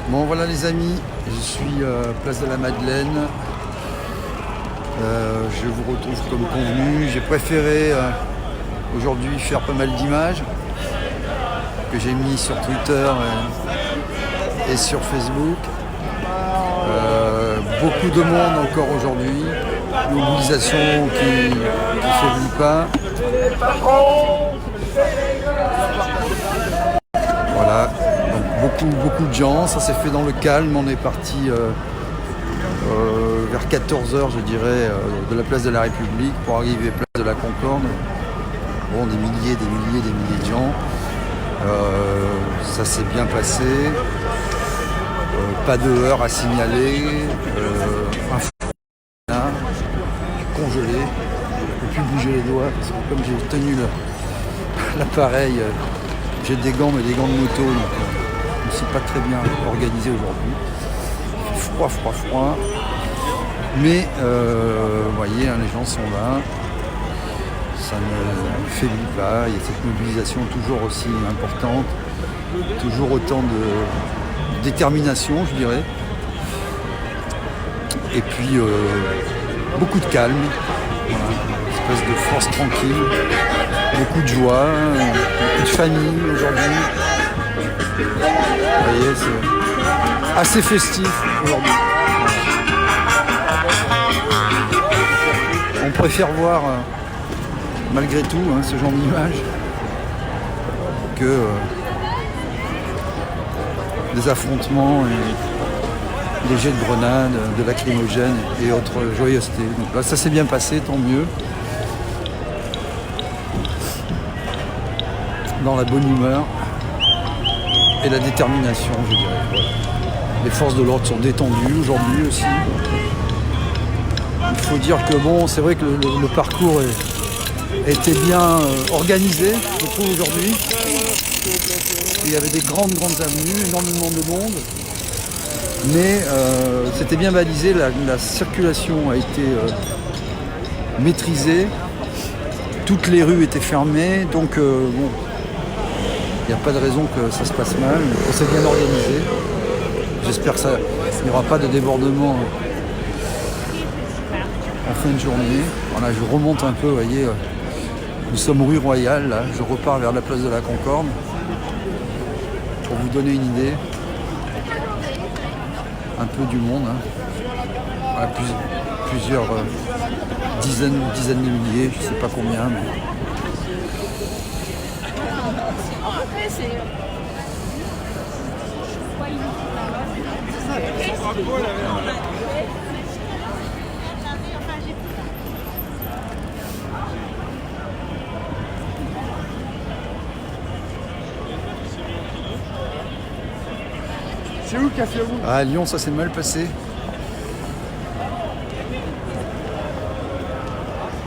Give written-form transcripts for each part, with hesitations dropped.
Bon voilà les amis, je suis place de la Madeleine. Je vous retrouve comme convenu. J'ai préféré aujourd'hui faire pas mal d'images que j'ai mis sur Twitter et sur Facebook. Beaucoup de monde encore aujourd'hui. Une mobilisation qui ne faiblit pas. Voilà, donc beaucoup de gens. Ça s'est fait dans le calme. On est parti vers 14h, je dirais, de la place de la République pour arriver place de la Concorde. Bon, des milliers de gens. Ça s'est bien passé. Pas de heurts à signaler. Un fou là, congelé. Je ne peux plus bouger les doigts parce que comme j'ai tenu l'appareil, j'ai des gants mais des gants de moto, donc je ne suis pas très bien organisé aujourd'hui. Il fait froid. Mais vous voyez, hein, les gens sont là. Ça ne faiblit pas. Il y a cette mobilisation toujours aussi importante. Toujours autant de détermination, je dirais. Et puis beaucoup de calme. Voilà, une espèce de force tranquille. Beaucoup de joie. Beaucoup de famille aujourd'hui. Vous voyez, c'est assez festif aujourd'hui. On préfère voir, malgré tout, hein, ce genre d'image que des affrontements et des jets de grenades, de lacrymogènes et autres joyeusetés. Donc là, ça s'est bien passé, tant mieux. Dans la bonne humeur et la détermination, je dirais. Voilà. Les forces de l'ordre sont détendues aujourd'hui aussi. Il faut dire que bon, c'est vrai que le parcours était bien organisé, je trouve, aujourd'hui. Il y avait des grandes avenues, énormément de monde. Mais c'était bien balisé, la circulation a été maîtrisée. Toutes les rues étaient fermées, donc bon, il n'y a pas de raison que ça se passe mal. On s'est bien organisé. J'espère qu'il n'y aura pas de débordement en fin de journée. Voilà, je remonte un peu, vous voyez, nous sommes rue Royale, là. Je repars vers la place de la Concorde pour vous donner une idée un peu du monde, hein. Voilà, plusieurs dizaines de milliers, je ne sais pas combien, mais... C'est où le café à vous ? À Lyon, ça s'est mal passé.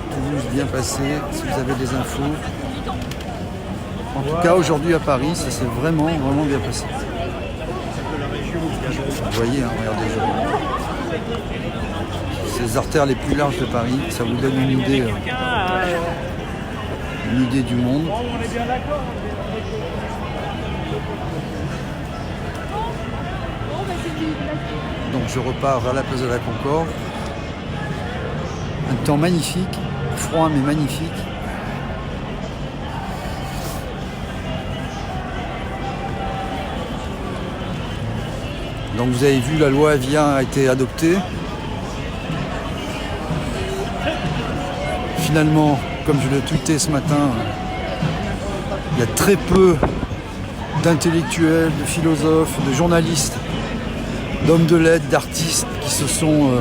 Toulouse, bien passé, si vous avez des infos. En tout cas, aujourd'hui à Paris, ça s'est vraiment bien passé. Vous voyez, hein, regardez. Ces artères les plus larges de Paris, ça vous donne une idée du monde. Donc je repars à la place de la Concorde. Un temps magnifique, froid mais magnifique. Donc vous avez vu, la loi Avia a été adoptée. Finalement, comme je l'ai tweeté ce matin, il y a très peu d'intellectuels, de philosophes, de journalistes, d'hommes de lettres, d'artistes qui se sont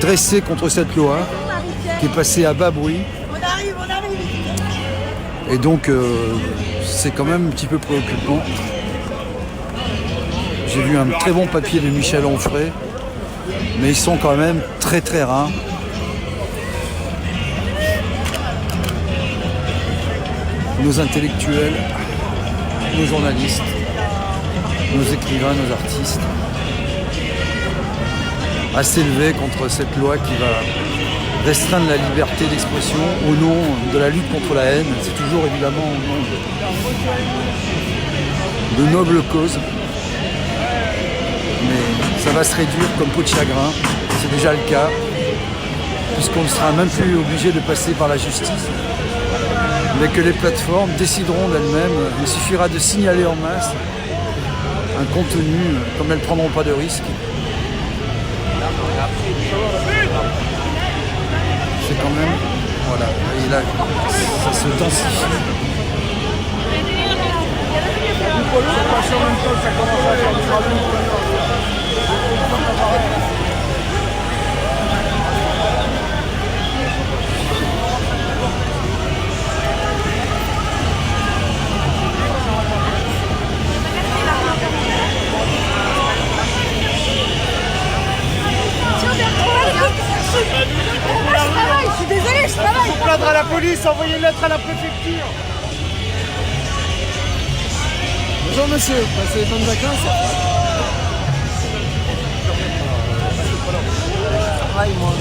dressés contre cette loi qui est passée à bas bruit. Et donc c'est quand même un petit peu préoccupant. J'ai vu un très bon papier de Michel Onfray, mais ils sont quand même très rares. Nos intellectuels, nos journalistes, nos écrivains, nos artistes, à s'élever contre cette loi qui va restreindre la liberté d'expression au nom de la lutte contre la haine. C'est toujours évidemment au nom de nobles causes. mais ça va se réduire comme peau de chagrin, c'est déjà le cas, puisqu'on ne sera même plus obligé de passer par la justice, mais que les plateformes décideront d'elles-mêmes. Il suffira de signaler en masse un contenu, comme elles ne prendront pas de risques. C'est quand même, voilà, et là, ça se densifie. Je suis désolée, je travaille. Faut plaindre à la police, envoyer une lettre à la préfecture. Bonjour monsieur, passez les bonnes vacances. Je travaille moi.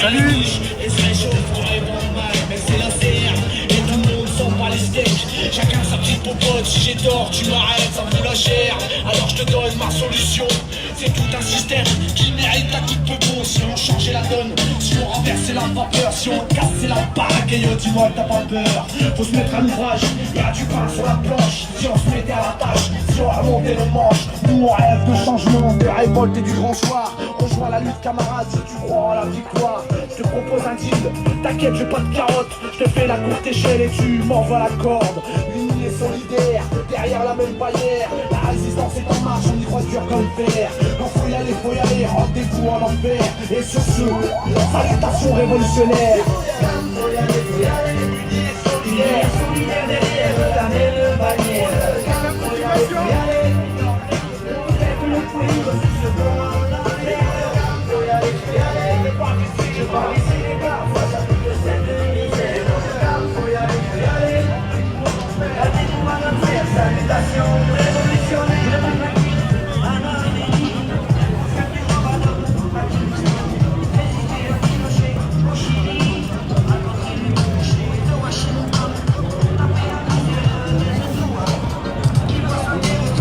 Salut! Chacun sa petite popote, si j'ai tort, tu m'arrêtes, ça me fout la chair. Alors je te donne ma solution. C'est tout un système qui mérite un coup de peau. Si on changeait la donne, si on renversait la vapeur, si on cassait la baraque, et yo, dis-moi que t'as pas peur. Faut se mettre à l'ouvrage, y'a du pain sur la planche. Si on se mettait à la tâche, si on remontait le manche. Nous on rêve de changement, de révolte et du grand soir. Rejoins la lutte camarade si tu crois en la victoire. Je te propose un deal, t'inquiète j'ai pas de carotte. Je te fais la courte échelle et tu m'envoies la corde. Unis et solidaires, derrière la même barrière. La résistance est en marche, on y croit dur comme fer. Quand faut y aller, rendez-vous en enfer. Et sur ce, salutations révolutionnaires. Faut y aller, unis et solidaires. Solidaires derrière la même barrière. Faut y aller, faites le bruit, reçu ce bon en arrière. Faut y aller, mais pas ici, je pars ici, les gars. Moi ça fait que cette misère. Faut y aller. Regardez-nous à notre frère, salutations révolutionnaires.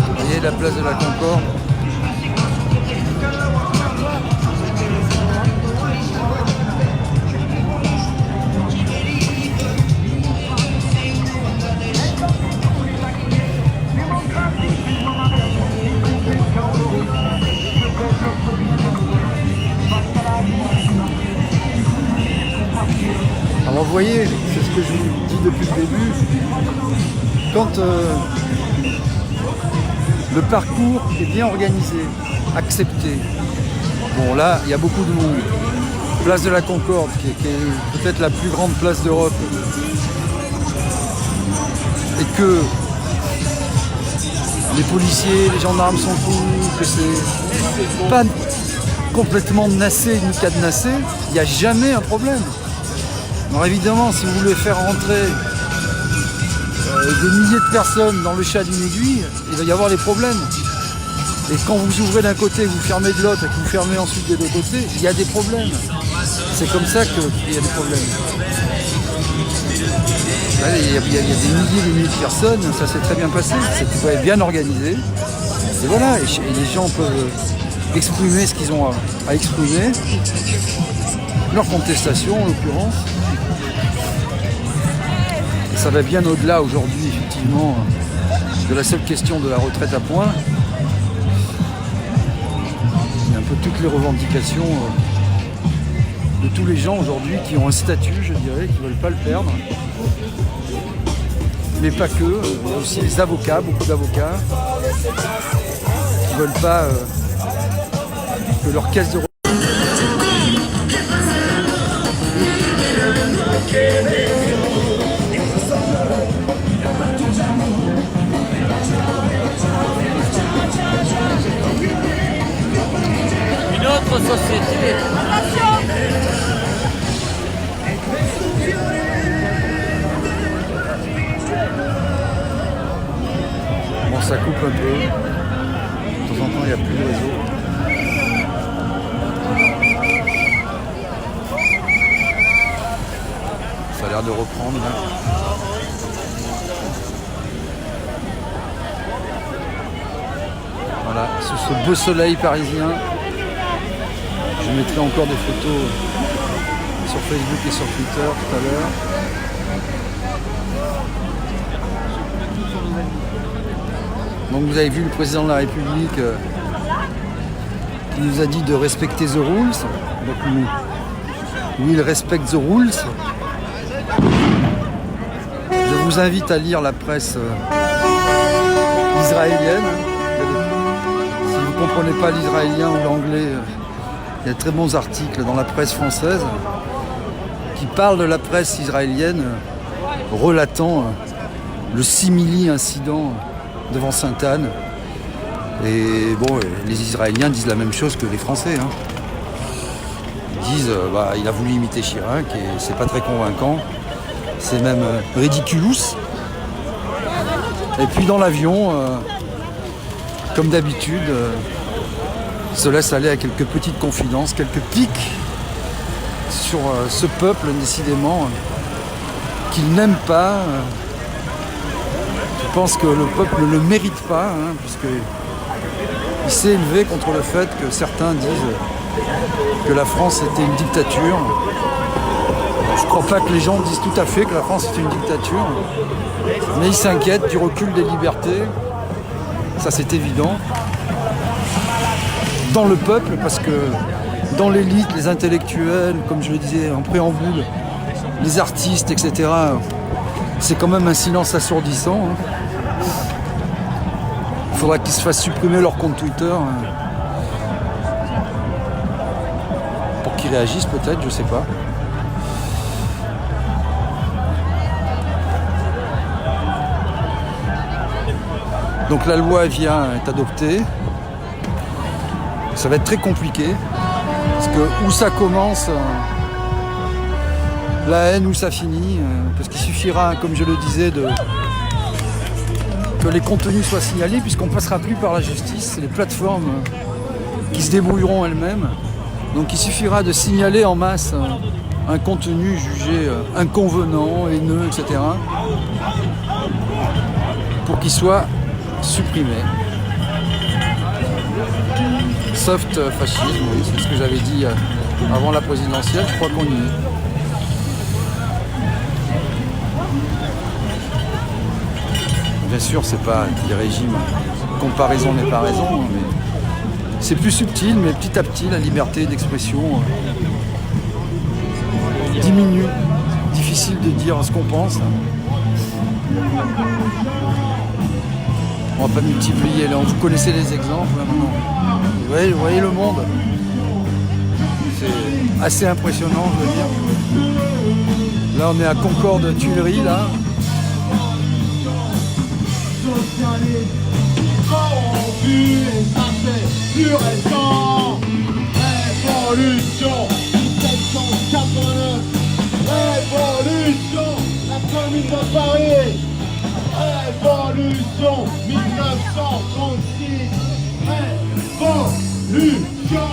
Vous voyez la place de la Concorde. Alors vous voyez, c'est ce que je vous dis depuis le début, quand le parcours est bien organisé, accepté, bon là il y a beaucoup de monde, place de la Concorde qui est peut-être la plus grande place d'Europe, et que les policiers, les gendarmes sont cool, que c'est pas complètement nassé ni cadenassé, il n'y a jamais un problème. Alors évidemment, si vous voulez faire rentrer des milliers de personnes dans le chat d'une aiguille, il va y avoir des problèmes. Et quand vous ouvrez d'un côté, vous fermez de l'autre, et que vous fermez ensuite des deux côtés, il y a des problèmes. C'est comme ça qu'il y a des problèmes. Il y a des milliers de personnes, ça s'est très bien passé, c'est bien organisé. Et voilà, et les gens peuvent exprimer ce qu'ils ont à exprimer, leur contestation en l'occurrence. Et ça va bien au-delà aujourd'hui, effectivement, de la seule question de la retraite à points. Il y a un peu toutes les revendications de tous les gens aujourd'hui qui ont un statut, je dirais, qui ne veulent pas le perdre. Mais pas que, il y a aussi les avocats, beaucoup d'avocats, qui ne veulent pas que leur caisse de retraite. notre société. Bon, ça coupe un peu. De temps en temps, il n'y a plus de réseau. Ça a l'air de reprendre là. Voilà, sous ce beau soleil parisien. Je mettrai encore des photos sur Facebook et sur Twitter tout à l'heure. Donc vous avez vu le président de la République qui nous a dit de respecter the rules. Donc il respecte the rules. Je vous invite à lire la presse israélienne. Si vous ne comprenez pas l'israélien ou l'anglais, il y a de très bons articles dans la presse française qui parlent de la presse israélienne relatant le simili incident devant Sainte-Anne. Et bon, les Israéliens disent la même chose que les Français. Hein. Ils disent il a voulu imiter Chirac et c'est pas très convaincant. C'est même ridiculous. Et puis dans l'avion, comme d'habitude, se laisse aller à quelques petites confidences, quelques pics sur ce peuple décidément qu'il n'aime pas. Je pense que le peuple ne le mérite pas, hein, puisqu'il s'est élevé contre le fait que certains disent que la France était une dictature. Je ne crois pas que les gens disent tout à fait que la France est une dictature, mais ils s'inquiètent du recul des libertés, ça c'est évident, dans le peuple, parce que dans l'élite, les intellectuels, comme je le disais en préambule, les artistes, etc., c'est quand même un silence assourdissant. Hein. Il faudra qu'ils se fassent supprimer leur compte Twitter pour qu'ils réagissent peut-être, je sais pas. Donc la loi est adoptée. Ça va être très compliqué. Parce que où ça commence, la haine, où ça finit. Parce qu'il suffira, comme je le disais, que les contenus soient signalés, puisqu'on ne passera plus par la justice. C'est les plateformes qui se débrouilleront elles-mêmes. Donc il suffira de signaler en masse un contenu jugé inconvenant, haineux, etc. pour qu'il soit supprimé. Soft fascisme, oui, c'est ce que j'avais dit avant la présidentielle, je crois qu'on y est. Bien sûr, c'est pas des régimes comparaison n'est pas raison, mais c'est plus subtil, mais petit à petit, la liberté d'expression diminue. Difficile de dire ce qu'on pense. On va pas multiplier, là, vous connaissez les exemples là, maintenant. Vous voyez le monde. C'est assez impressionnant, je veux dire. Là, on est à Concorde Tuileries, là. Révolution 1789, révolution, la commune de Paris, révolution 1936, révolution.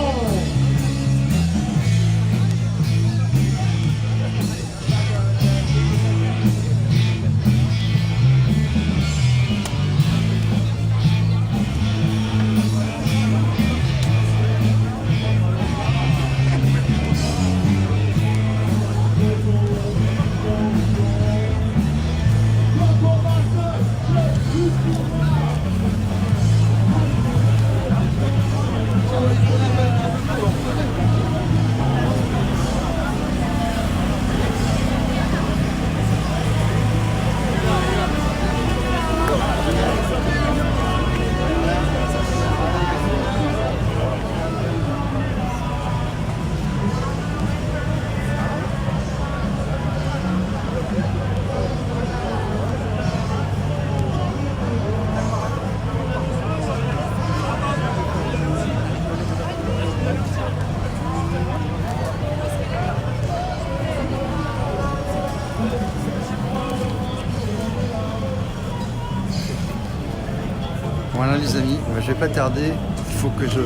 je vais pas tarder. Il faut que je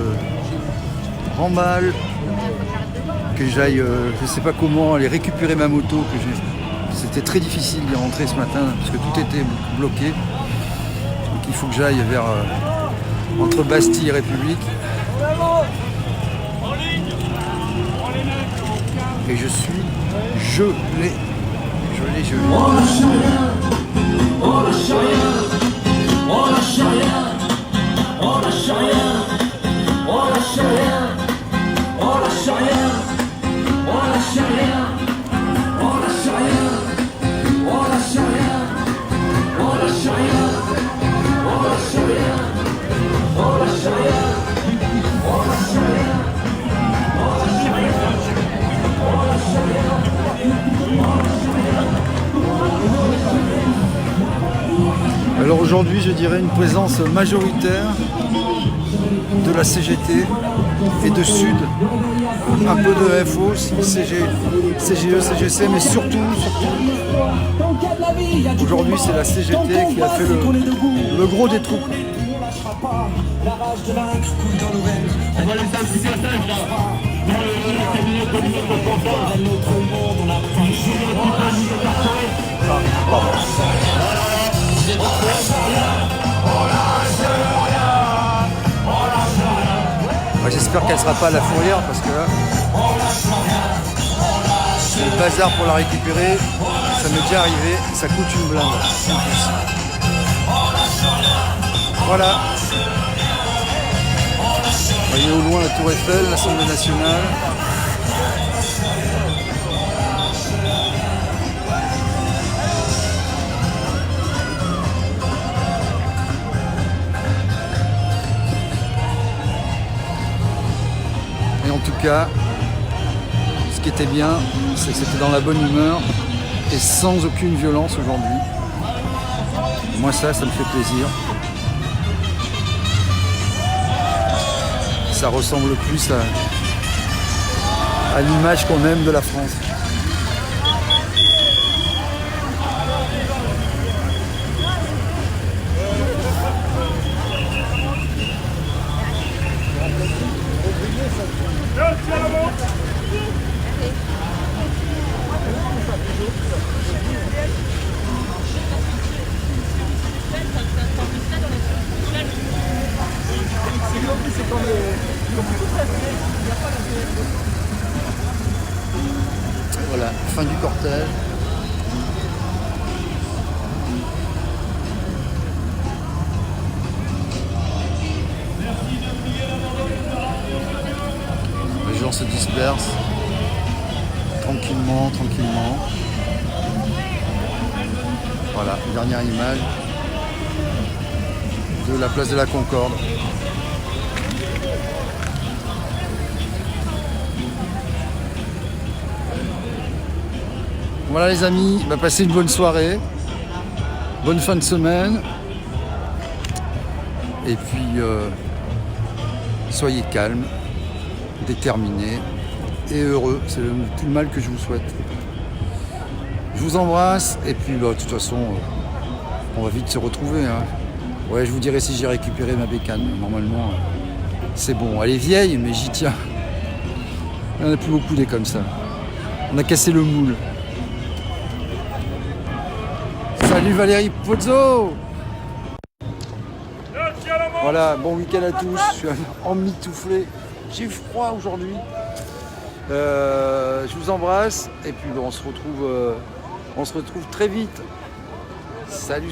remballe, que j'aille, je sais pas comment, aller récupérer ma moto. C'était très difficile d'y rentrer ce matin parce que tout était bloqué. Donc il faut que j'aille vers entre Bastille et République. Et je suis gelé. On lâche rien, on lâche rien, on lâche rien, on lâche rien, on lâche rien, on lâche rien, on lâche rien, on lâche rien, on lâche rien, on lâche rien, on lâche rien, on lâche rien, on lâche rien, Alors aujourd'hui, je dirais une présence majoritaire de la CGT et de Sud, un peu de FO, CGE, CGC, mais surtout, aujourd'hui c'est la CGT qui a fait le gros des troupes. La rage de vaincre coule dans nos veines. On va laisser un petit message là. Dans le cabinet politique de Confort. Notre monde, on a pris. J'espère qu'elle ne sera pas à la fourrière parce que là, c'est le bazar pour la récupérer. Ça m'est déjà arrivé, ça coûte une blinde. Voilà. Vous voyez au loin la Tour Eiffel, l'Assemblée nationale. Et en tout cas, ce qui était bien, c'est que c'était dans la bonne humeur et sans aucune violence aujourd'hui. Moi ça me fait plaisir. Ça ressemble plus à l'image qu'on aime de la France. Voilà, fin du cortège. Les gens se dispersent tranquillement. Voilà, dernière image de la place de la Concorde. Voilà les amis, passez une bonne soirée, bonne fin de semaine, et puis soyez calmes, déterminés et heureux, c'est tout le mal que je vous souhaite. Je vous embrasse, et puis de toute façon, on va vite se retrouver. Hein. Ouais, je vous dirai si j'ai récupéré ma bécane, normalement c'est bon, elle est vieille, mais j'y tiens. Il n'y en a plus beaucoup des comme ça, on a cassé le moule. Salut Valérie Pozzo. Voilà, bon week-end à tous, je suis emmitouflé, j'ai froid aujourd'hui. Je vous embrasse et puis on se retrouve très vite. Salut.